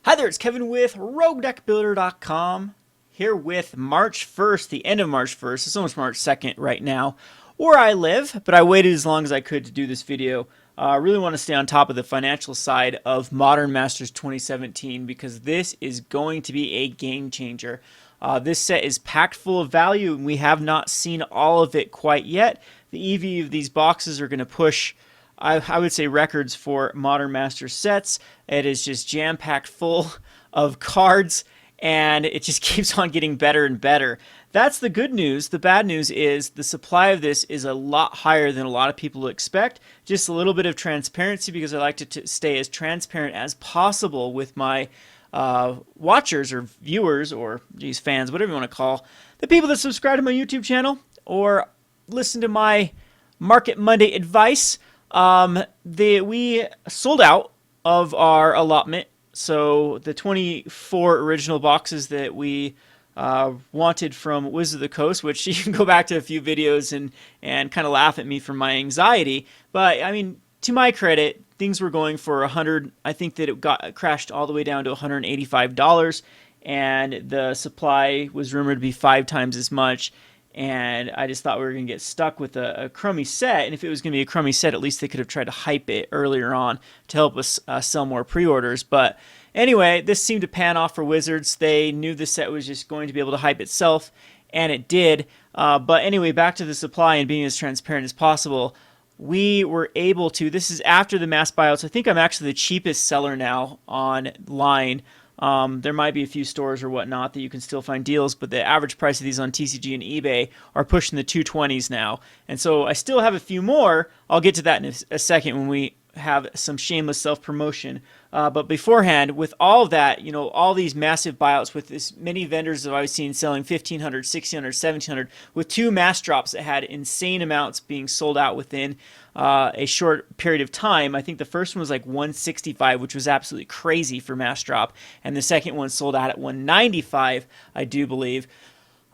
Hi there, it's Kevin with Deckbuilder.com, here with March 1st, the end of March 1st. It's almost March 2nd right now, where I live, but I waited as long as I could to do this video. I really want to stay on top of the financial side of Modern Masters 2017 because this is going to be a game changer. This set is packed full of value, and we have not seen all of it quite yet. The EV of these boxes are going to push I would say records for Modern Masters sets. It is just jam-packed full of cards, and it just keeps on getting better and better. That's the good news. The bad news is the supply of this is a lot higher than a lot of people expect. Just a little bit of transparency because I like to stay as transparent as possible with my watchers or viewers or fans, whatever you want to call the people that subscribe to my YouTube channel or listen to my Market Monday advice. We sold out of our allotment, so the 24 original boxes that we wanted from Wizard of the Coast, which you can go back to a few videos and kind of laugh at me for my anxiety, but I mean, to my credit, things were going for 100. I think that it crashed all the way down to $185, and the supply was rumored to be 5 times as much. And I just thought we were going to get stuck with a crummy set. And if it was going to be a crummy set, at least they could have tried to hype it earlier on to help us sell more pre-orders. But anyway, this seemed to pan off for Wizards. They knew the set was just going to be able to hype itself, and it did. But anyway, back to the supply and being as transparent as possible. We were able to, this is after the mass buyouts. I think I'm actually the cheapest seller now online. There might be a few stores or whatnot that you can still find deals, but the average price of these on TCG and eBay are pushing the 220s now. And so I still have a few more. I'll get to that in a second when we have some shameless self-promotion. But beforehand, with all of that, you know, all these massive buyouts with as many vendors that I've seen selling 1,500, 1,600, 1,700, with 2 mass drops that had insane amounts being sold out within a short period of time. I think the first one was like 165, which was absolutely crazy for mass drop, and the second one sold out at 195, I do believe.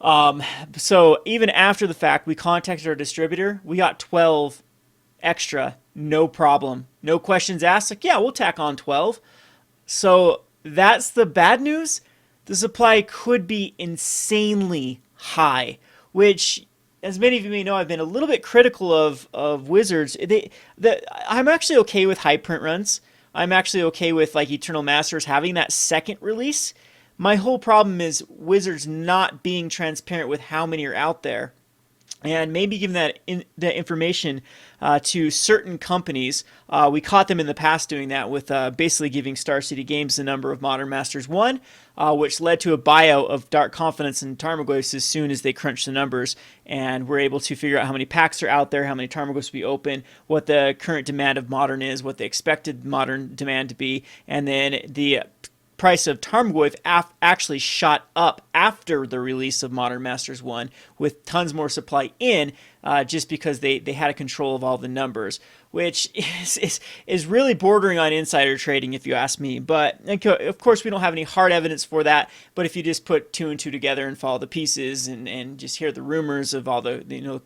So even after the fact, we contacted our distributor. We got 12 extra, no problem, no questions asked. Like, yeah, we'll tack on 12. So that's the bad news. The supply could be insanely high, which, as many of you may know, I've been a little bit critical of Wizards. I'm actually okay with high print runs. I'm actually okay with like Eternal Masters having that second release. My whole problem is Wizards not being transparent with how many are out there, and maybe giving that information to certain companies. We caught them in the past doing that with basically giving Star City Games the number of Modern Masters 1, which led to a buyout of Dark Confidence and Tarmogoyfs as soon as they crunched the numbers, and we're able to figure out how many packs are out there, how many Tarmogoyfs will be open, what the current demand of Modern is, what the expected Modern demand to be, and then the price of Tarmogoyf actually shot up after the release of Modern Masters 1 with tons more supply in, just because they had a control of all the numbers, which is really bordering on insider trading if you ask me. But of course we don't have any hard evidence for that, but if you just put 2 and 2 together and follow the pieces and just hear the rumors of all the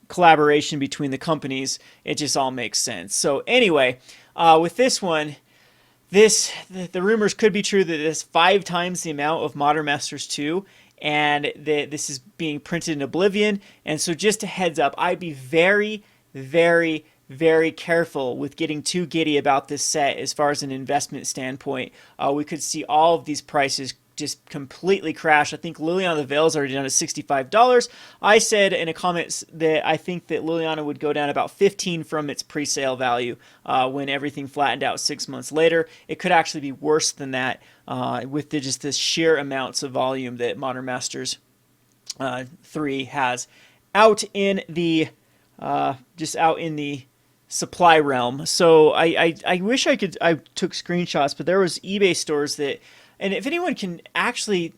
collaboration between the companies, it just all makes sense. So anyway, with this one, the rumors could be true that it's 5 times the amount of Modern Masters 2, and that this is being printed in Oblivion. And so just a heads up, I'd be very, very, very careful with getting too giddy about this set as far as an investment standpoint. We could see all of these prices just completely crash. I think Liliana The Veil is already down to $65. I said in a comment that I think that Liliana would go down about 15 from its pre-sale value when everything flattened out 6 months later. It could actually be worse than that with just the sheer amounts of volume that Modern Masters 3 has out in the supply realm. So I wish I took screenshots, but there was eBay stores that. And if anyone can actually,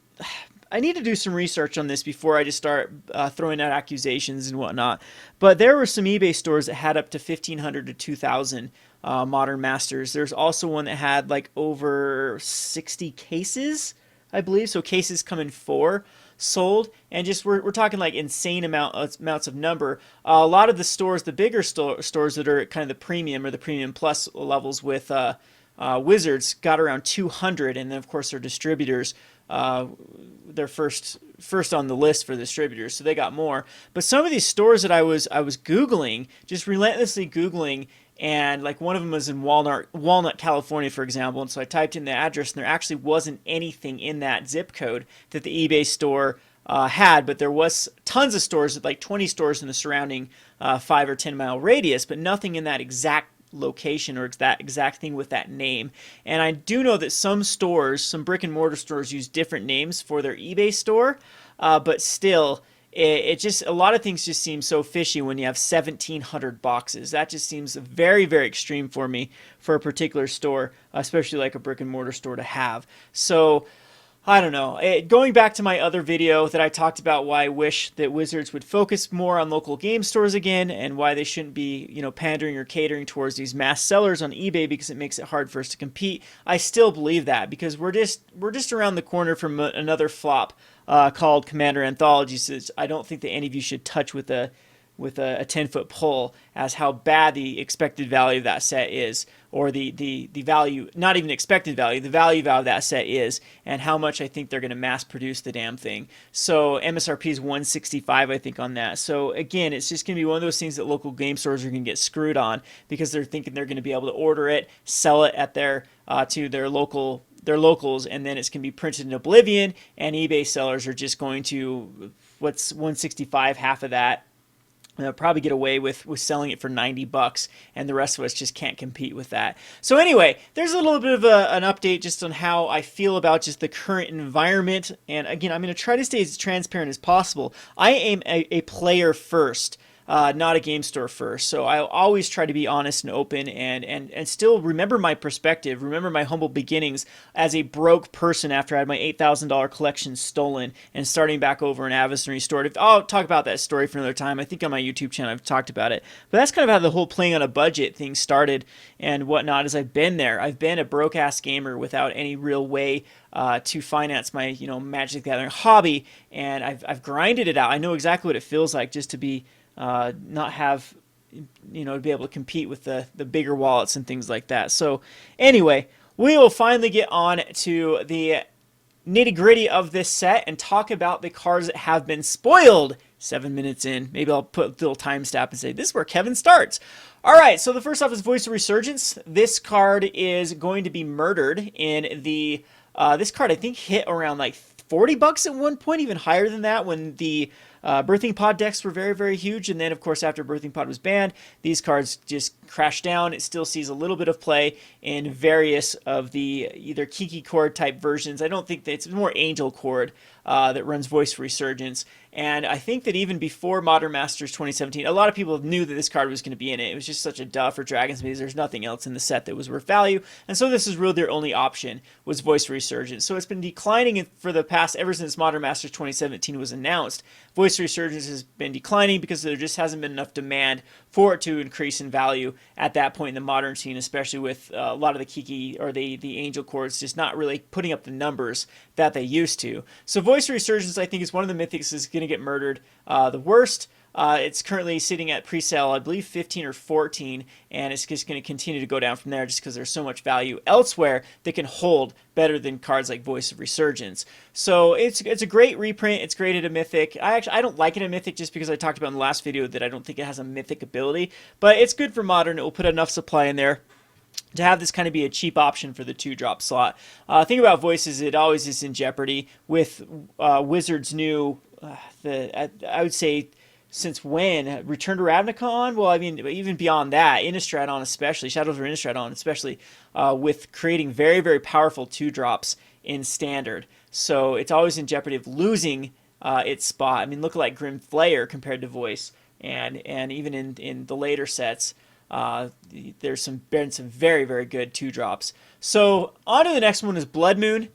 I need to do some research on this before I just start throwing out accusations and whatnot. But there were some eBay stores that had up to 1,500 to 2,000 Modern Masters. There's also one that had like over 60 cases, I believe. So cases come in 4 sold, and just we're talking like insane amounts of number. A lot of the stores, the bigger stores that are kind of the premium or the premium plus levels with Wizards got around 200, and then of course their distributors, they're first on the list for the distributors, so they got more. But some of these stores that I was Googling, just relentlessly Googling, and like one of them was in Walnut, California, for example. And so I typed in the address, and there actually wasn't anything in that zip code that the eBay store had, but there was tons of stores, like 20 stores in the surrounding 5 or 10 mile radius, but nothing in that exact location or that exact thing with that name. And I do know that some stores, some brick and mortar stores, use different names for their eBay store, but still, it just, a lot of things just seem so fishy when you have 1,700 boxes. That just seems very, very extreme for me for a particular store, especially like a brick and mortar store to have. So I don't know. Going back to my other video that I talked about why I wish that Wizards would focus more on local game stores again, and why they shouldn't be, pandering or catering towards these mass sellers on eBay because it makes it hard for us to compete. I still believe that because we're just around the corner from another flop called Commander Anthologies. I don't think that any of you should touch with a 10-foot pole as how bad the expected value of that set is, or the value, not even expected value, the value of that set is, and how much I think they're going to mass produce the damn thing. So MSRP is 165, I think, on that. So again, it's just going to be one of those things that local game stores are going to get screwed on because they're thinking they're going to be able to order it, sell it at their to their locals, and then it's going to be printed in oblivion, and eBay sellers are just going to, what's 165, half of that, probably get away with selling it for $90, and the rest of us just can't compete with that. So anyway, there's a little bit of an update just on how I feel about just the current environment. And again, I'm going to try to stay as transparent as possible. I am a player first, not a game store first. So I always try to be honest and open, and still remember my perspective, remember my humble beginnings as a broke person after I had my $8,000 collection stolen and starting back over in Avison Restored. I'll talk about that story for another time. I think on my YouTube channel I've talked about it. But that's kind of how the whole playing on a budget thing started and whatnot, as I've been there. I've been a broke-ass gamer without any real way to finance my Magic the Gathering hobby, and I've grinded it out. I know exactly what it feels like just to be not have, to be able to compete with the bigger wallets and things like that. So anyway, we will finally get on to the nitty gritty of this set and talk about the cards that have been spoiled. 7 minutes in, maybe I'll put a little time stamp and say this is where Kevin starts. All right, so the first off is Voice of Resurgence. This card is going to be murdered in the, this card I think hit around like $40 at one point, even higher than that when the Birthing Pod decks were very, very huge. And then, of course, after Birthing Pod was banned, these cards just crashed down. It still sees a little bit of play in various of the either Kiki Chord type versions. I don't think that it's more Angel Chord that runs Voice Resurgence. And I think that even before Modern Masters 2017, a lot of people knew that this card was going to be in it. It was just such a duh for Dragons because there's nothing else in the set that was worth value. And so this is really their only option, was Voice Resurgence. So it's been declining for the past, ever since Modern Masters 2017 was announced. Voice Resurgence has been declining because there just hasn't been enough demand for it to increase in value at that point in the modern scene, especially with a lot of the Kiki or the Angel Chords just not really putting up the numbers that they used to. So Voice Resurgence, I think, is one of the mythics is going to get murdered the worst. It's currently sitting at pre-sale, I believe 15 or 14, and it's just going to continue to go down from there just because there's so much value elsewhere that can hold better than cards like Voice of Resurgence. So it's a great reprint. It's great at a mythic. I don't like it at mythic just because I talked about in the last video that I don't think it has a mythic ability, but it's good for modern. It will put enough supply in there to have this kind of be a cheap option for the 2-drop slot. Thing about Voices, it always is in jeopardy with Wizards' new, I would say, since when? Return to Ravnica? Well, I mean, even beyond that, Innistrad especially, Shadows of Innistrad especially, with creating very, very powerful 2-drops in Standard. So it's always in jeopardy of losing its spot. I mean, look at like Grim Flayer compared to Voice, and even in the later sets, there's been some very, very good 2-drops. So on to the next one is Blood Moon.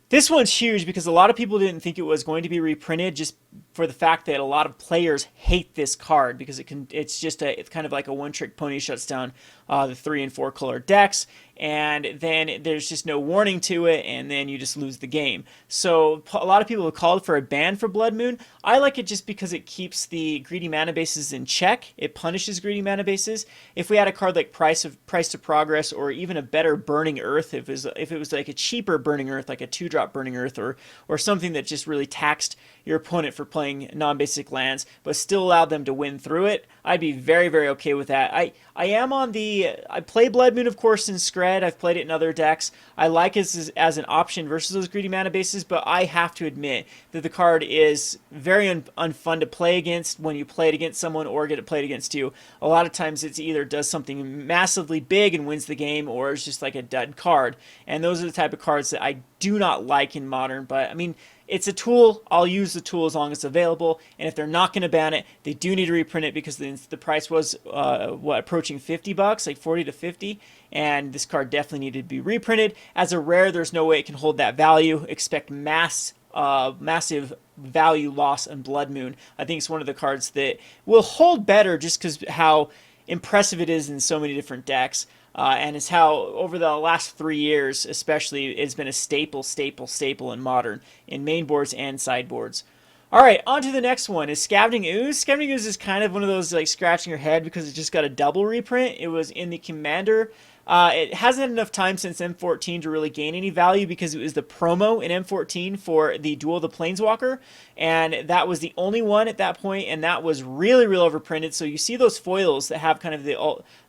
This one's huge because a lot of people didn't think it was going to be reprinted just for the fact that a lot of players hate this card because it's kind of like a one-trick pony, shuts down the 3 and 4 color decks, and then there's just no warning to it, and then you just lose the game. So a lot of people have called for a ban for Blood Moon. I like it just because it keeps the greedy mana bases in check. It punishes greedy mana bases. If we had a card like Price to Progress, or even a better Burning Earth, if it was like a cheaper Burning Earth, like a 2-drop Burning Earth, or something that just really taxed your opponent for playing non-basic lands, but still allowed them to win through it, I'd be very, very okay with that. I play Blood Moon, of course, in Scred. I've played it in other decks. I like it as an option versus those greedy mana bases, but I have to admit that the card is very unfun to play against when you play it against someone or get it played against you. A lot of times it either does something massively big and wins the game, or it's just like a dud card. And those are the type of cards that I do not like in Modern, but I mean, it's a tool. I'll use the tool as long as it's available. And if they're not going to ban it, they do need to reprint it, because the price was approaching $50, like 40 to 50, and this card definitely needed to be reprinted. As a rare, there's no way it can hold that value. Expect massive value loss on Blood Moon. I think it's one of the cards that will hold better just because how impressive it is in so many different decks. And it's how, over the last 3 years especially, it's been a staple in Modern, in main boards and sideboards. Alright, on to the next one, is Scavenging Ooze. Scavenging Ooze is kind of one of those, like, scratching your head because it just got a double reprint. It was in the Commander. It hasn't had enough time since M14 to really gain any value, because it was the promo in M14 for the Duel of the Planeswalker, and that was the only one at that point, and that was really, really overprinted. So you see those foils that have kind of the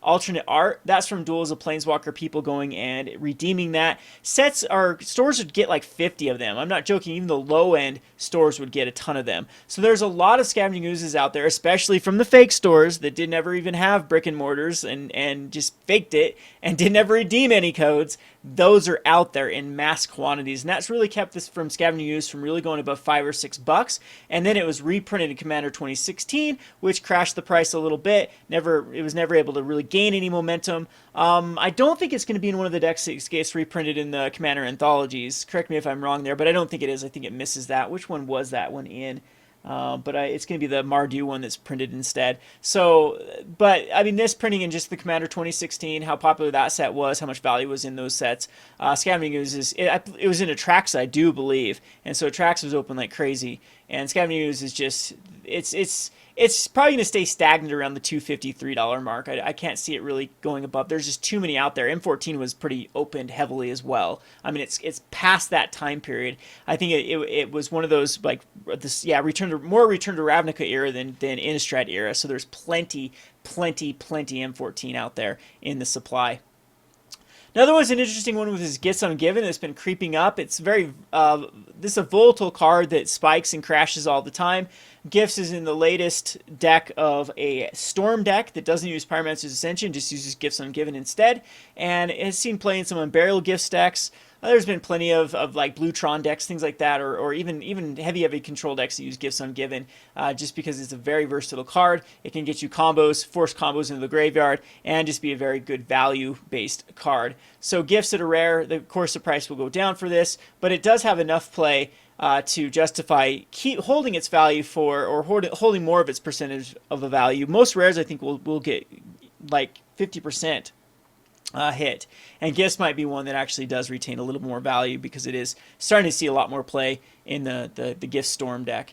alternate art, that's from Duels of Planeswalker, people going and redeeming that. Stores would get like 50 of them. I'm not joking, even the low-end stores would get a ton of them. So there's a lot of Scavenging Oozes out there, especially from the fake stores that did never even have brick and mortars and just faked it and didn't ever redeem any codes. Those are out there in mass quantities, and that's really kept this from Scavenging Ooze from really going above $5 or $6. And then it was reprinted in Commander 2016, which crashed the price a little bit. It was never able to really gain any momentum. I don't think it's going to be in one of the decks that gets reprinted in the Commander anthologies. Correct me if I'm wrong there, but I don't think it is. I think it misses that. Which one was that one in? But it's going to be the Mardu one that's printed instead. So, but I mean, this printing in just the Commander 2016, how popular that set was, how much value was in those sets. Scavenging Ooze it was in Atraxa, I do believe, and so Atraxa was open like crazy. And Scavenging Ooze is just, it's probably going to stay stagnant around the $2.50, $3 mark. I can't see it really going above. There's just too many out there. M14 was pretty opened heavily as well. I mean, it's past that time period. I think it was one of those, like, Return to Ravnica era than Innistrad era. So there's plenty M14 out there in the supply. Another one's an interesting one with his Gifts Ungiven that's been creeping up. It's very, this is a volatile card that spikes and crashes all the time. Gifts is in the latest deck of a Storm deck that doesn't use Pyromancer's Ascension, just uses Gifts Ungiven instead. And it has seen play in some Unburial Gifts decks. There's been plenty of like Blue Tron decks, things like that, or even heavy control decks that use Gifts Ungiven, just because it's a very versatile card. It can get you combos, force combos into the graveyard, and just be a very good value-based card. So Gifts that are rare, of course the price will go down for this, but it does have enough play to justify keep holding its value or holding more of its percentage of the value. Most rares, I think, will get like 50%. Hit, and Gifts might be one that actually does retain a little more value because it is starting to see a lot more play in the Gift Storm deck.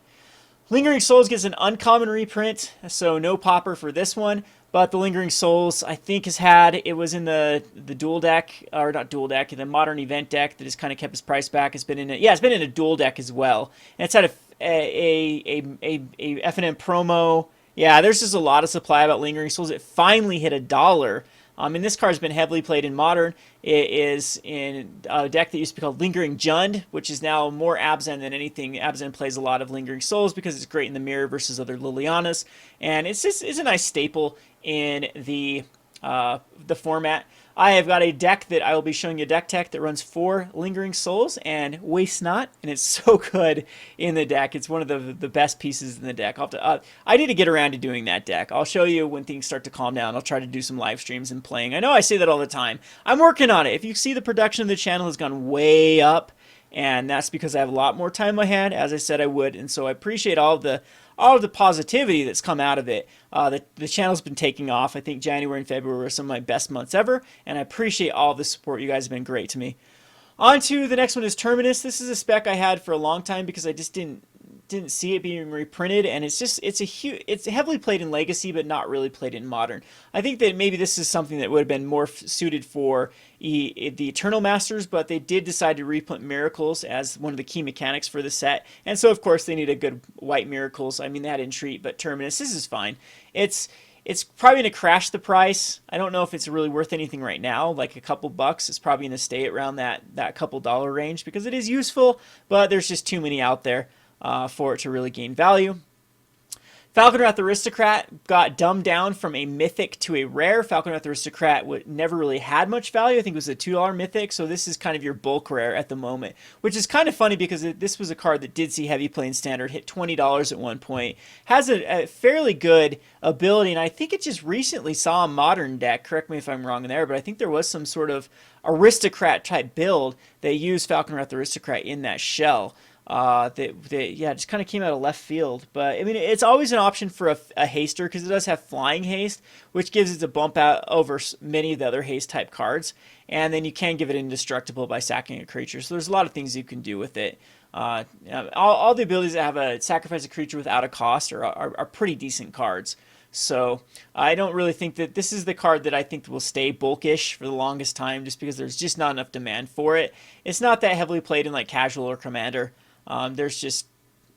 Lingering Souls gets an uncommon reprint, so no popper for this one, but the Lingering Souls, I think, it was in the dual deck, or not dual deck, the Modern Event deck that has kind of kept its price back. It's been in a dual deck as well, and it's had a FNM promo. Yeah, there's just a lot of supply about Lingering Souls. It finally hit $1. And this card's been heavily played in Modern. It is in a deck that used to be called Lingering Jund, which is now more Abzan than anything. Abzan plays a lot of Lingering Souls because it's great in the mirror versus other Lilianas, and it's a nice staple in the format. I have got a deck that I will be showing you, a deck tech that runs 4 Lingering Souls and Waste Not, and it's so good in the deck. It's one of the best pieces in the deck. I need to get around to doing that deck. I'll show you when things start to calm down. I'll try to do some live streams and playing. I know I say that all the time. I'm working on it. If you see, the production of the channel has gone way up, and that's because I have a lot more time in my hand, as I said I would, and so I appreciate all of the positivity that's come out of it. The channel's been taking off. I think January and February were some of my best months ever, and I appreciate all the support. You guys have been great to me. On to the next one is Terminus. This is a spec I had for a long time because I just didn't see it being reprinted, and it's heavily played in Legacy but not really played in Modern. I think that maybe this is something that would have been more suited for the Eternal Masters, but they did decide to reprint Miracles as one of the key mechanics for the set, and so of course they need a good white Miracles. I mean, they had Entreat, but Terminus, this is fine. It's probably going to crash the price. I don't know if it's really worth anything right now, like a couple bucks. It's probably going to stay around that couple dollar range because it is useful, but there's just too many out there for it to really gain value. Falconwrath Aristocrat got dumbed down from a mythic to a rare. Falconwrath Aristocrat never really had much value. I think it was a $2 mythic, so this is kind of your bulk rare at the moment, which is kind of funny because this was a card that did see heavy play in Standard, hit $20 at one point, has a fairly good ability, and I think it just recently saw a Modern deck. Correct me if I'm wrong there, but I think there was some sort of Aristocrat type build that used Falconwrath Aristocrat in that shell. Yeah, just kind of came out of left field. But I mean, it's always an option for a haster because it does have flying haste, which gives it a bump out over many of the other haste type cards. And then you can give it indestructible by sacking a creature. So there's a lot of things you can do with it. All the abilities that have a sacrifice a creature without a cost are pretty decent cards. So I don't really think that this is the card that I think will stay bulkish for the longest time, just because there's just not enough demand for it. It's not that heavily played in like Casual or Commander. There's just,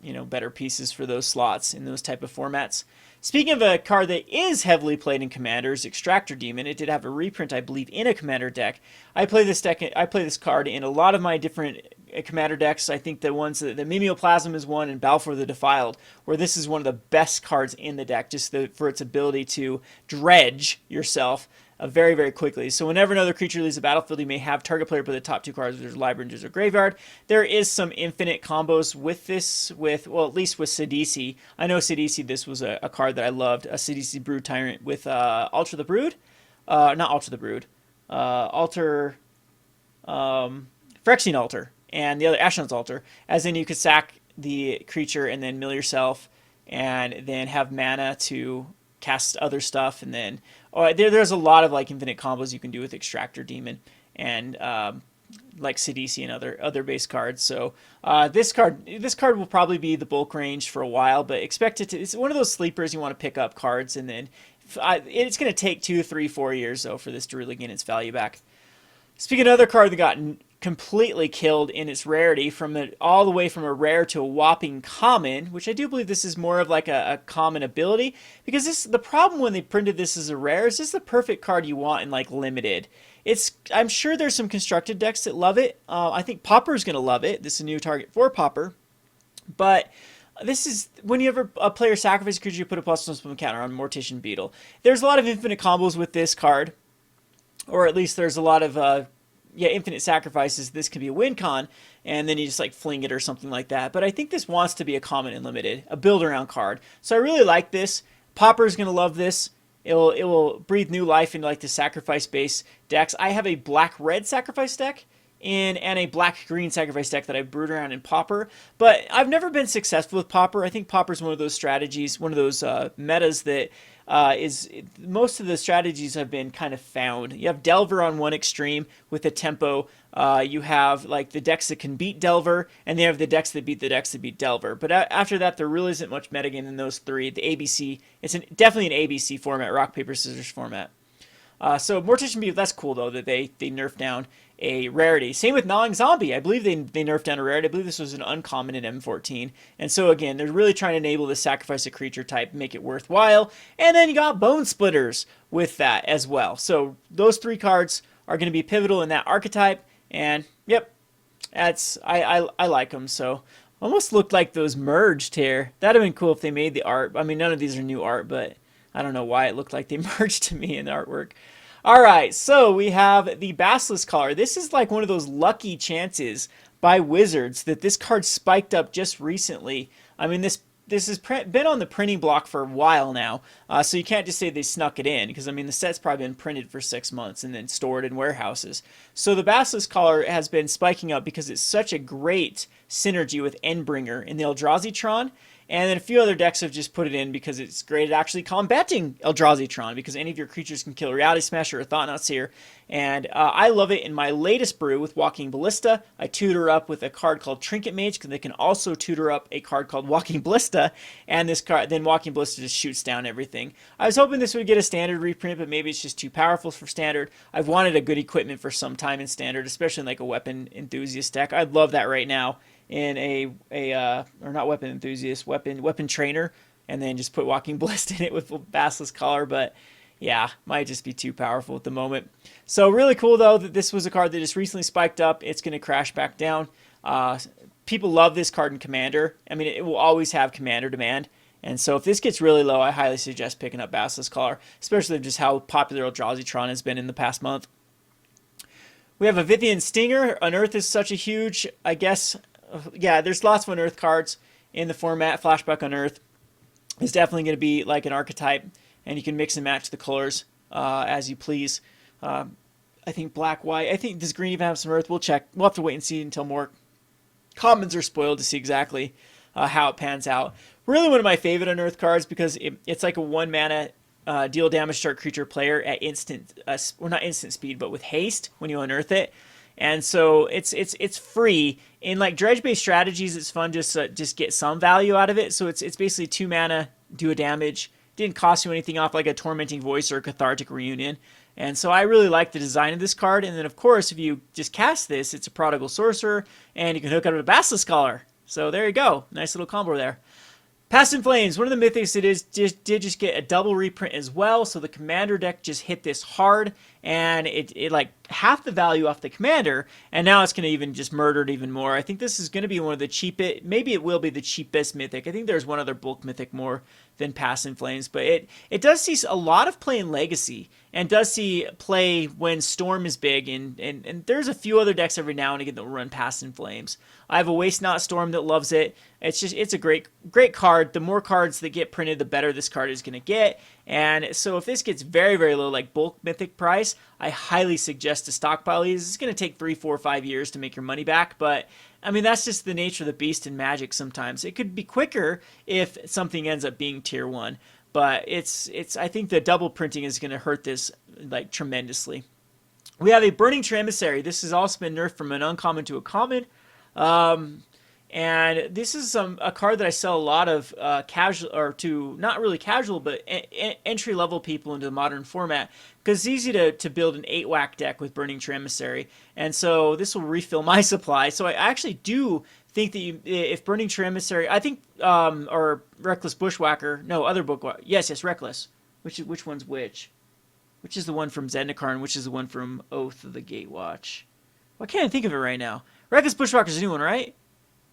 better pieces for those slots in those type of formats. Speaking of a card that is heavily played in Commanders, Extractor Demon, it did have a reprint, I believe, in a Commander deck. I play this card in a lot of my different Commander decks. I think the Mimeoplasm is one, and Balfour the Defiled, where this is one of the best cards in the deck, just for its ability to dredge yourself very, very quickly. So whenever another creature leaves the battlefield, you may have target player put the top two cards of their library into their graveyard. There is some infinite combos with this, well, at least with Sidisi. I know Sidisi, this was a card that I loved, a Sidisi Brood Tyrant with Alter the Brood. Not Alter the Brood. Phyrexian Altar, and the other Ashnod's Altar. As in you could sack the creature and then mill yourself, and then have mana to cast other stuff, and then there's a lot of like infinite combos you can do with Extractor Demon and like Sidisi and other base cards. So this card will probably be the bulk range for a while, but expect it to. It's one of those sleepers you want to pick up cards, and then it's going to take 2, 3, 4 years though for this to really gain its value back. Speaking of another card that got completely killed in its rarity, all the way from a rare to a whopping common, which I do believe this is more of like a common ability, because the problem when they printed this as a rare is this is the perfect card you want in like limited. I'm sure there's some constructed decks that love it. I think Pauper is going to love it. This is a new target for Pauper, but this is when you ever a player sacrifice a creature, you put a +1/+1 counter on Mortician Beetle. There's a lot of infinite combos with this card, or at least there's a lot of infinite sacrifices. This could be a win con, and then you just like fling it or something like that. But I think this wants to be a common and limited, a build around card. So I really like this. Pauper's gonna love this. It will breathe new life into like the sacrifice base decks. I have a black-red sacrifice deck and a black-green sacrifice deck that I've brewed around in Pauper, but I've never been successful with Pauper. I think Pauper's one of those strategies, one of those metas that most of the strategies have been kind of found. You have Delver on one extreme with a tempo. You have like the decks that can beat Delver, and they have the decks that beat the decks that beat Delver. But after that, there really isn't much metagame in those three. The ABC, it's definitely an ABC format, rock, paper, scissors format. So Mortician Beetle, that's cool though that they nerfed down a rarity. Same with Gnawing Zombie. I believe they nerfed down a rarity. I believe this was an uncommon in M14. And so again, they're really trying to enable the sacrifice a creature type, make it worthwhile. And then you got Bone Splitters with that as well. So those three cards are going to be pivotal in that archetype. And yep, I like them. So almost looked like those merged here. That'd have been cool if they made the art. I mean, none of these are new art, but I don't know why it looked like they merged to me in the artwork. All right, so we have the Basilisk Collar. This is like one of those lucky chances by Wizards that this card spiked up just recently. I mean, this been on the printing block for a while now, so you can't just say they snuck it in, because I mean the set's probably been printed for 6 months and then stored in warehouses. So the Basilisk collar has been spiking up because it's such a great synergy with Endbringer in the Eldrazi-tron. And then a few other decks have just put it in because it's great at actually combating Eldrazi-tron, because any of your creatures can kill Reality Smasher or Thought-Knot Seer. And I love it in my latest brew with Walking Ballista. I tutor up with a card called Trinket Mage, because they can also tutor up a card called Walking Ballista. And this card, then Walking Ballista just shoots down everything. I was hoping this would get a standard reprint, but maybe it's just too powerful for standard. I've wanted a good equipment for some time in standard, especially in like a weapon enthusiast deck. I'd love that right now in or not weapon enthusiast, weapon trainer, and then just put Walking Ballista in it with Basilisk collar. But yeah, might just be too powerful at the moment. So really cool though that this was a card that just recently spiked up. It's going to crash back down. People love this card in Commander. I mean, it will always have Commander demand. And so if this gets really low, I highly suggest picking up Basilisk collar, especially just how popular Eldrazi-tron has been in the past month. We have a Vivian Stinger. Unearth is such a huge, I guess, yeah, there's lots of Unearth cards in the format. Flashback Unearth is definitely going to be like an archetype, and you can mix and match the colors as you please. I think black, white. I think does green even have some Earth? We'll check. We'll have to wait and see until more commons are spoiled to see exactly how it pans out. Really one of my favorite Unearth cards, because it's like a 1 mana deal damage to start creature player at instant, well, not instant speed, but with haste when you unearth it. And so it's free. In like dredge-based strategies, it's fun just get some value out of it. So it's basically 2 mana, do a damage. Didn't cost you anything off like a Tormenting Voice or a Cathartic Reunion. And so I really like the design of this card. And then of course, if you just cast this, it's a Prodigal Sorcerer, and you can hook up a Basilisk collar. So there you go, nice little combo there. Past in Flames, one of the mythics that did just get a double reprint as well. So the Commander deck just hit this hard, and it like half the value off the Commander, and now it's going to even just murder it even more. I think this is going to be one of the cheapest, maybe it will be the cheapest mythic. I think there's one other bulk mythic more than Past in Flames, but it does see a lot of play in Legacy, and does see play when Storm is big, and there's a few other decks every now and again that will run Past in Flames. I have a Waste Not Storm that loves it. It's a great card. The more cards that get printed, the better this card is going to get. And so if this gets very, very low, like bulk mythic price, I highly suggest to stockpile these. It's going to take 3, 4, 5 years to make your money back, but I mean, that's just the nature of the beast in Magic sometimes. It could be quicker if something ends up being tier 1, but I think the double printing is going to hurt this like tremendously. We have a Burning Tree Emissary. This has also been nerfed from an uncommon to a common. And this is a card that I sell a lot of casual, or to not really casual, but entry level people into the modern format, because it's easy to build an 8-whack deck with Burning Tree Emissary, and so this will refill my supply. So I actually do think that if Burning Tree Emissary, I think, or Reckless Bushwhacker, no, other book, yes, Reckless. Which one's which? Which is the one from Zendikar, and which is the one from Oath of the Gatewatch? Why can't I think of it right now? Reckless Bushwhacker's a new one, right?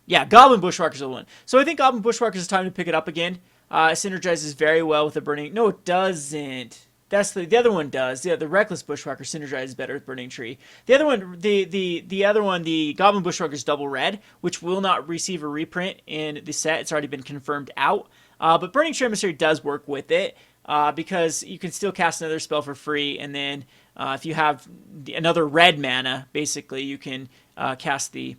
Yeah, Goblin Bushwhacker's the one. So I think Goblin Bushwhacker's time to pick it up again. It synergizes very well with the Burning... No, it doesn't. That's the other one does. Yeah, the Reckless Bushwhacker synergizes better with Burning Tree. The other one, the other one, the Goblin Bushwhacker's double red, which will not receive a reprint in the set. It's already been confirmed out. But Burning Tree Emissary does work with it, because you can still cast another spell for free, and then if you have another red mana, basically, you can cast the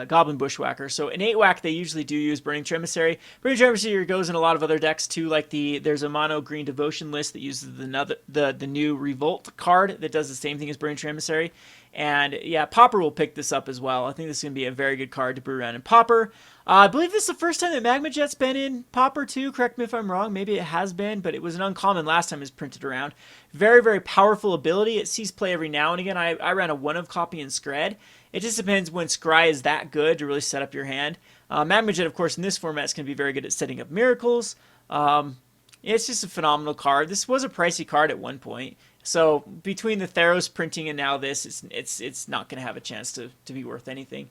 Goblin Bushwhacker. So in 8-whack, they usually do use Burning Tree Emissary. Burning Tree Emissary goes in a lot of other decks too, like there's a mono green Devotion list that uses the new Revolt card that does the same thing as Burning Tree Emissary. And yeah, Pauper will pick this up as well. I think this is going to be a very good card to brew around in Pauper. I believe this is the first time that Magma Jet's been in Pauper too. Correct me if I'm wrong. Maybe it has been, but it was an uncommon last time it was printed around. Very, very powerful ability. It sees play every now and again. I ran a 1-of copy in Scred. It just depends when Scry is that good to really set up your hand. Magma Jet, of course, in this format is going to be very good at setting up miracles. It's just a phenomenal card. This was a pricey card at one point. So between the Theros printing and now this, it's not going to have a chance to be worth anything.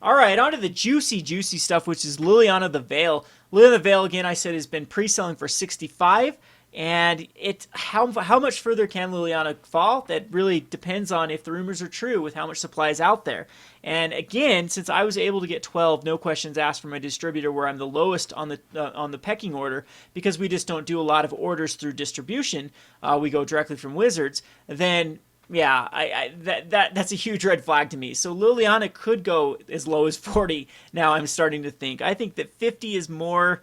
All right, on to the juicy stuff, which is Liliana The Veil. Liliana The Veil, again, I said, has been pre-selling for $65. And how much further can Liliana fall? That really depends on if the rumors are true with how much supply is out there. And again, since I was able to get 12, no questions asked from my distributor, where I'm the lowest on the pecking order, because we just don't do a lot of orders through distribution. We go directly from Wizards. Then yeah, that's a huge red flag to me. So Liliana could go as low as 40. Now I'm starting to think. I think that 50 is more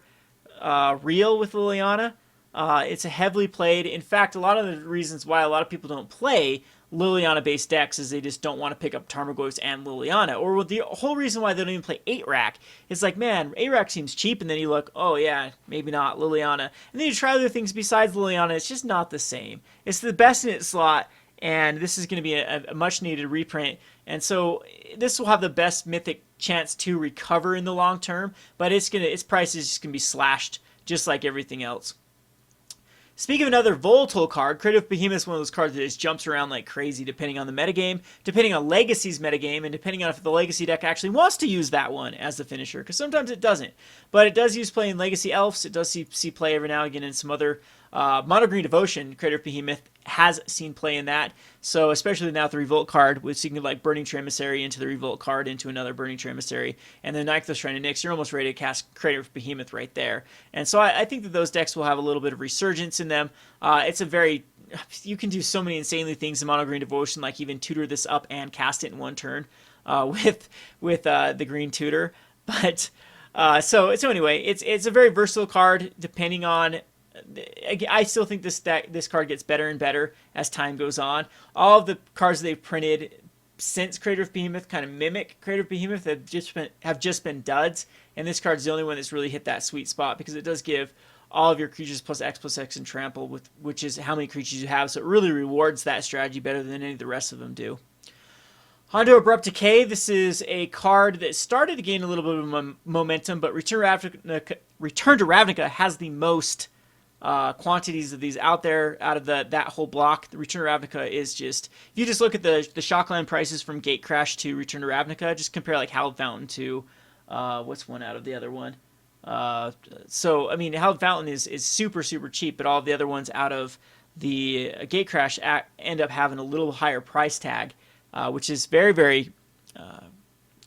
real with Liliana. It's a heavily played. In fact, a lot of the reasons why a lot of people don't play Liliana-based decks is they just don't want to pick up Tarmogoyf and Liliana. Or the whole reason why they don't even play 8-rack is like, man, 8-rack seems cheap, and then you look, oh yeah, maybe not, Liliana. And then you try other things besides Liliana, it's just not the same. It's the best in its slot, and this is going to be a much-needed reprint. And so this will have the best mythic chance to recover in the long term, but its price is just going to be slashed just like everything else. Speaking of another volatile card, Creative Behemoth is one of those cards that just jumps around like crazy depending on the metagame, depending on Legacy's metagame, and depending on if the Legacy deck actually wants to use that one as the finisher, because sometimes it doesn't. But it does use play in Legacy Elves. It does see play every now and again in some other Mono Green Devotion. Creative Behemoth has seen play in that. So especially now with the Revolt card, with seeking like Burning Tree Emissary into the Revolt card into another Burning Tree Emissary, and then Nykthos Shrine of Nyx, you're almost ready to cast Creative Behemoth right there. And so I think that those decks will have a little bit of Resurgence in them. It's a very... You can do so many insanely things in Mono Green Devotion, like even tutor this up and cast it in one turn with the Green Tutor. But so anyway, it's a very versatile card depending on... I still think this card gets better and better as time goes on. All of the cards they've printed since Creative Behemoth kind of mimic Creative Behemoth have just been duds, and this card's the only one that's really hit that sweet spot, because it does give all of your creatures +X and trample, which is how many creatures you have, so it really rewards that strategy better than any of the rest of them do. Hondo Abrupt Decay. This is a card that started to gain a little bit of momentum, but Return to Ravnica has the most quantities of these out there out of that whole block. The Return to Ravnica is just, if you just look at the Shockland prices from Gatecrash to Return to Ravnica, just compare like Hallowed Fountain to what's one out of the other one. So I mean, Hallowed Fountain is super cheap, but all of the other ones out of the Gatecrash end up having a little higher price tag, which is very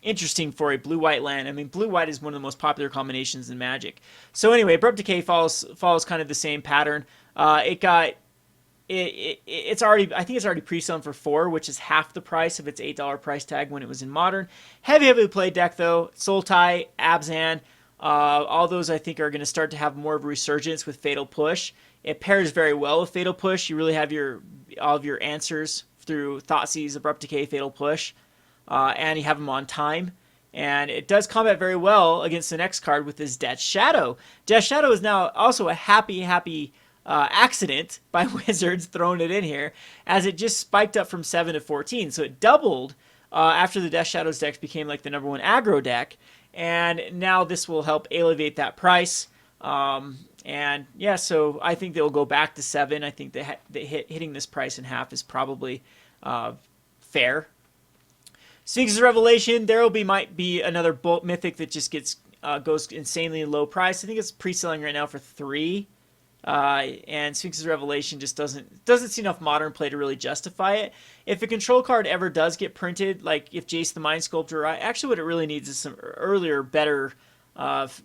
interesting for a blue-white land. I mean, blue-white is one of the most popular combinations in Magic. So anyway, Abrupt Decay follows kind of the same pattern. It's already pre-selling for $4, which is half the price of its $8 price tag when it was in Modern. Heavily played deck though. Sultai, Abzan, all those I think are going to start to have more of a resurgence with Fatal Push. It pairs very well with Fatal Push. You really have all of your answers through Thoughtseize, Abrupt Decay, Fatal Push. And you have them on time. And it does combat very well against the next card with this Death Shadow. Death Shadow is now also a happy accident by Wizards throwing it in here, as it just spiked up from 7 to 14. So it doubled after the Death Shadows decks became like the #1 aggro deck. And now this will help elevate that price. And yeah, so I think they'll go back to 7. I think hitting this price in half is probably fair. Sphinx's Revelation, might be another Bolt Mythic that just goes insanely low price. I think it's pre-selling right now for 3. And Sphinx's Revelation just doesn't see enough modern play to really justify it. If a control card ever does get printed, like if Jace the Mind Sculptor, actually what it really needs is some earlier, better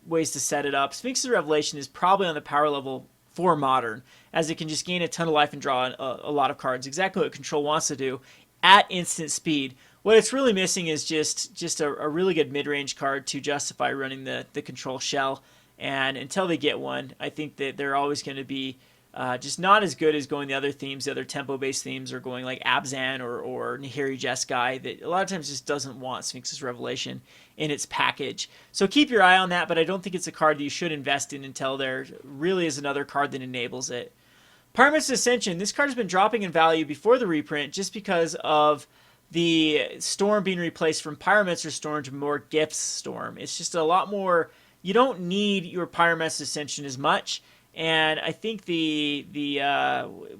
ways to set it up. Sphinx's Revelation is probably on the power level for modern, as it can just gain a ton of life and draw a lot of cards. Exactly what control wants to do at instant speed. What it's really missing is just a really good mid-range card to justify running the control shell. And until they get one, I think that they're always going to be just not as good as going the other themes, the other tempo-based themes, or going like Abzan or Nahiri Jeskai, that a lot of times just doesn't want Sphinx's Revelation in its package. So keep your eye on that, but I don't think it's a card that you should invest in until there really is another card that enables it. Pyromancer's Ascension. This card has been dropping in value before the reprint just because of the Storm being replaced from Pyromancer Storm to more Gifts Storm. It's just a lot more... You don't need your Pyromancer's Ascension as much, and I think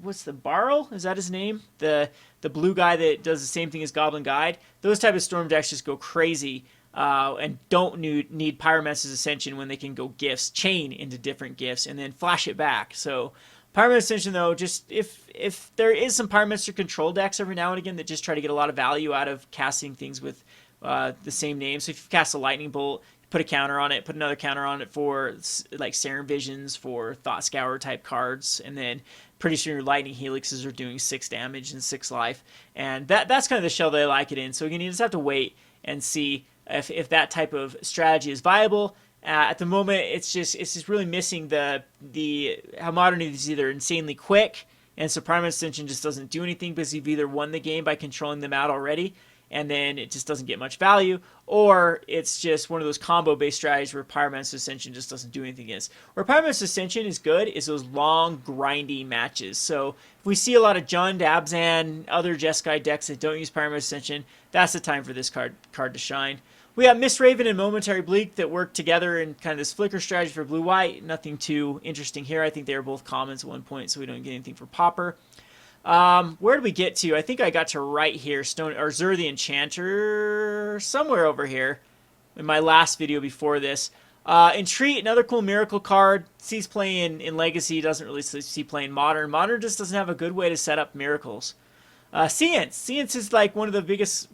what's the Barrel? Is that his name? The blue guy that does the same thing as Goblin Guide. Those type of Storm decks just go crazy and don't need Pyromancer's Ascension when they can go Gifts, chain into different gifts, and then flash it back. So Pyromancer Ascension, though, just if there is some Pyromancer control decks every now and again that just try to get a lot of value out of casting things with the same name. So if you cast a Lightning Bolt, put a counter on it, put another counter on it for like Serum Visions, for Thought Scour type cards, and then pretty soon your Lightning Helixes are doing 6 damage and 6 life. And that's kind of the shell they like it in. So again, you just have to wait and see if that type of strategy is viable. At the moment, it's just really missing the how Modern is either insanely quick, and so Prime Ascension just doesn't do anything because you've either won the game by controlling them out already, and then it just doesn't get much value, or it's just one of those combo-based strategies where Pyromancer Ascension just doesn't do anything against. Where Pyromancer Ascension is good is those long, grindy matches. So if we see a lot of Jund, Abzan, other Jeskai decks that don't use Pyromancer Ascension, that's the time for this card to shine. We got Mistraven and Momentary Bleak that work together in kind of this flicker strategy for blue-white. Nothing too interesting here. I think they were both commons at one point, so we don't get anything for Pauper. Where did we get to? I think I got to right here. Zur the Enchanter, somewhere over here in my last video before this. Entreat, another cool miracle card. Sees play in Legacy, doesn't really see play in Modern. Modern just doesn't have a good way to set up miracles. Cien is like one of the biggest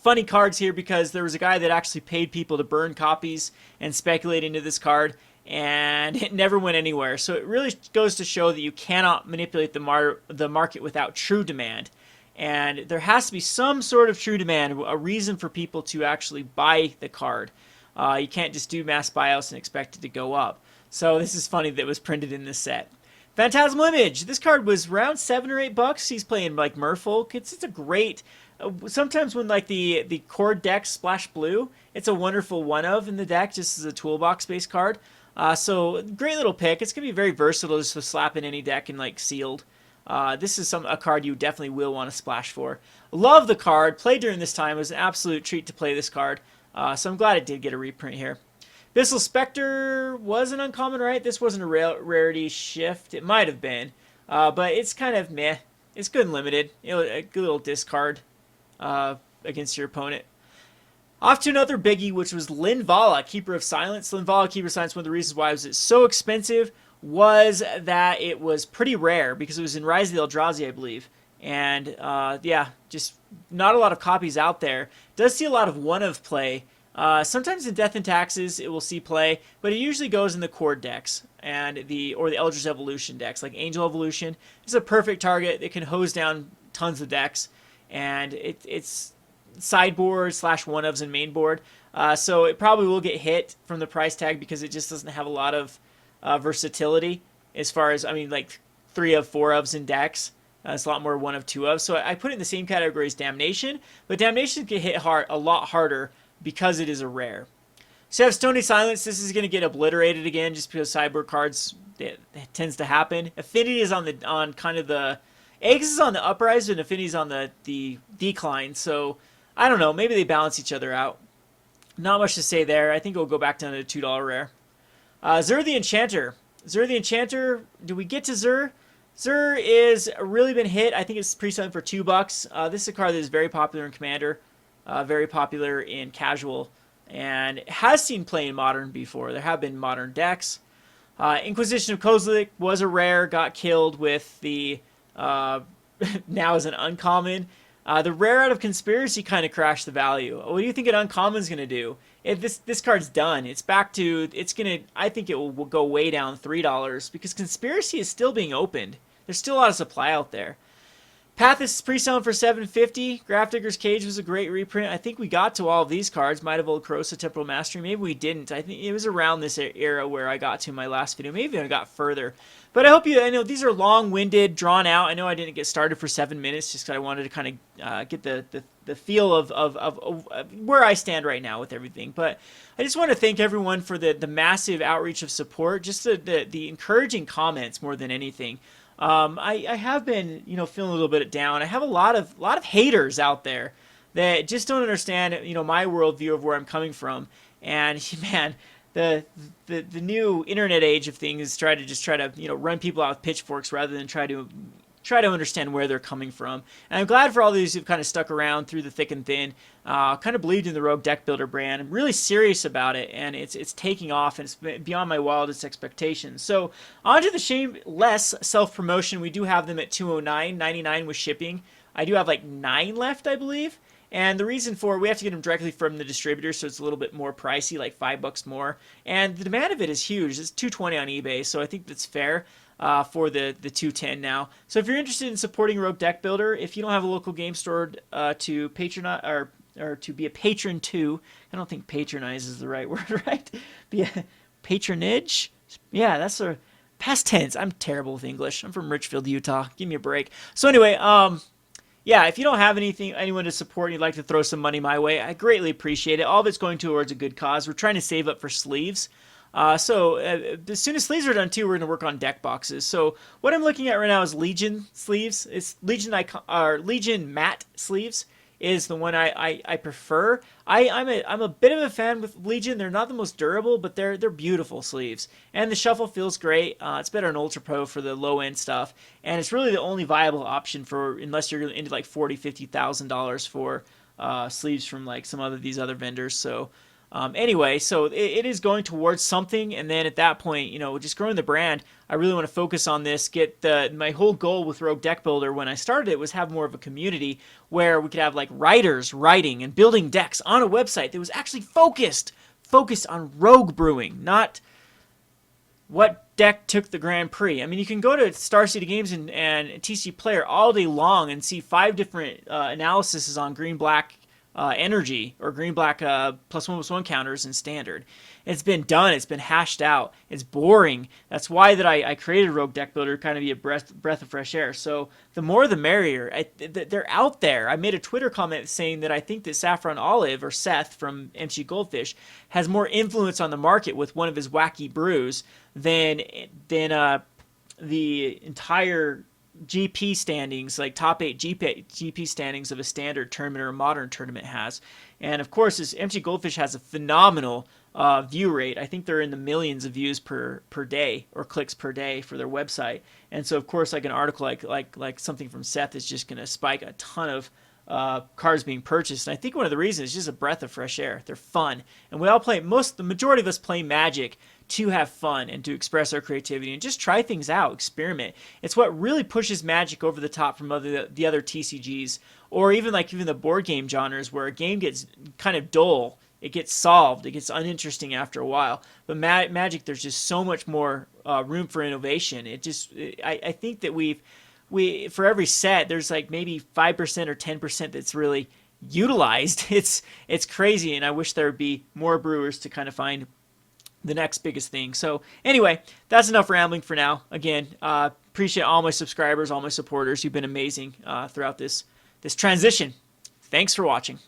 funny cards here because there was a guy that actually paid people to burn copies and speculate into this card, and it never went anywhere. So it really goes to show that you cannot manipulate the market without true demand. And there has to be some sort of true demand, a reason for people to actually buy the card. You can't just do mass buyouts and expect it to go up. So this is funny that it was printed in this set. Phantasmal Image. This card was around $7 or $8. He's playing like Merfolk. It's a great... sometimes when like the core decks splash blue, it's a wonderful one of in the deck just as a toolbox based card. So great little pick. It's gonna be very versatile just to slap in any deck and like sealed. This is a card you definitely will want to splash for. Love the card. Played during this time. It was an absolute treat to play this card. So I'm glad it did get a reprint here. Abyssal Spectre was an uncommon, right? This wasn't a rarity shift. It might have been, but it's kind of meh. It's good and limited. You know, a good little discard against your opponent. Off to another biggie, which was lindvall, Keeper of Silence. Lindvall, Keeper of Silence, one of the reasons why it was so expensive was that it was pretty rare because it was in Rise of the Eldrazi, I believe. And yeah, just not a lot of copies out there. Does see a lot of one-of play. Sometimes in Death and Taxes it will see play, but it usually goes in the core decks and the Eldritch Evolution decks, like Angel Evolution. It's a perfect target. It can hose down tons of decks, and it's sideboard / one-ofs and main board. So it probably will get hit from the price tag because it just doesn't have a lot of versatility as far as, I mean, like 3-of, 4-ofs in decks. It's a lot more 1-of, 2-of. So I put it in the same category as Damnation, but Damnation can hit a lot harder because it is a rare. So you have Stony Silence. This is going to get obliterated again just because sideboard cards, it tends to happen. Affinity is on kind of the... Eggs is on the uprise and Affinity is on the decline. So I don't know. Maybe they balance each other out. Not much to say there. I think it'll go back down to a $2 rare. Zur the Enchanter. Zur the Enchanter. Do we get to Zur? Zur is really been hit. I think it's pre-selling for $2. This is a card that is very popular in Commander. Very popular in Casual. And has seen play in Modern before. There have been Modern decks. Inquisition of Kozilek was a rare. Got killed with the... now is an uncommon. The rare out of Conspiracy kind of crashed the value. What do you think an uncommon is going to do? If this card's done, it's back to, it's going to, I think it will go way down $3 because Conspiracy is still being opened. There's still a lot of supply out there. Path is pre-selling for $7.50. Grafdigger's Cage was a great reprint. I think we got to all of these cards. Might have Old Corrosive Temporal Mastery. Maybe we didn't. I think it was around this era where I got to my last video. Maybe I got further. But I hope I know these are long-winded, drawn out. I know I didn't get started for 7 minutes just because I wanted to kind of get the feel of where I stand right now with everything. But I just want to thank everyone for the massive outreach of support, just the encouraging comments more than anything. I have been, feeling a little bit down. I have a lot of haters out there that just don't understand, my worldview of where I'm coming from. And man, the new internet age of things try to run people out with pitchforks rather than try to try to understand where they're coming from. And I'm glad for all these who've kind of stuck around through the thick and thin, kind of believed in the Rogue Deck Builder brand. I'm really serious about it, and it's taking off, and it's beyond my wildest expectations. So on to the shameless self-promotion. We do have them at $209.99 with shipping. I do have like 9 left, I believe. And the reason for it, we have to get them directly from the distributor, so it's a little bit more pricey, like $5 more. And the demand of it is huge. It's $220 on eBay, so I think that's fair for the $210 now. So if you're interested in supporting Rogue Deck Builder, if you don't have a local game store to patronize or to be a patron to, I don't think patronize is the right word, right? Be a patronage? Yeah, that's a past tense. I'm terrible with English. I'm from Richfield, Utah. Give me a break. So anyway, yeah, if you don't have anyone to support and you'd like to throw some money my way, I greatly appreciate it. All of it's going towards a good cause. We're trying to save up for sleeves. So as soon as sleeves are done too, we're going to work on deck boxes. So what I'm looking at right now is Legion sleeves. It's Legion matte sleeves is the one I prefer. I'm a bit of a fan with Legion. They're not the most durable, but they're beautiful sleeves. And the shuffle feels great. It's better than Ultra Pro for the low end stuff. And it's really the only viable option for, unless you're into like $40,000-$50,000 for sleeves from like some of these other vendors. So anyway, so it is going towards something, and then at that point, just growing the brand, I really want to focus on this. My whole goal with Rogue Deck Builder when I started it was have more of a community where we could have like writers writing and building decks on a website that was actually focused on Rogue brewing, not what deck took the Grand Prix. I mean, you can go to Star City Games and TC Player all day long and see 5 different analyses on green-black energy or green-black +1/+1 counters in Standard. It's been done. It's been hashed out. It's boring. That's why that I created Rogue Deck Builder, kind of be a breath of fresh air. So the more the merrier. They're out there. I made a Twitter comment saying that I think that Saffron Olive, or Seth from MC Goldfish, has more influence on the market with one of his wacky brews than the entire GP standings, like top 8 GP standings of a standard tournament or a modern tournament has. And of course, this MC Goldfish has a phenomenal view rate. I think they're in the millions of views per day or clicks per day for their website. And so of course, like an article like something from Seth is just going to spike a ton of cards being purchased. And I think one of the reasons is just a breath of fresh air. They're fun, and we all play. The majority of us play Magic to have fun and to express our creativity and just try things out, experiment. It's what really pushes Magic over the top from the other TCGs, or even the board game genres, where a game gets kind of dull. It gets solved. It gets uninteresting after a while. But Magic, there's just so much more room for innovation. I think that we for every set, there's like maybe 5% or 10% that's really utilized. It's crazy, and I wish there would be more brewers to kind of find the next biggest thing. So anyway, that's enough rambling for now. Again, appreciate all my subscribers, all my supporters. You've been amazing throughout this transition. Thanks for watching.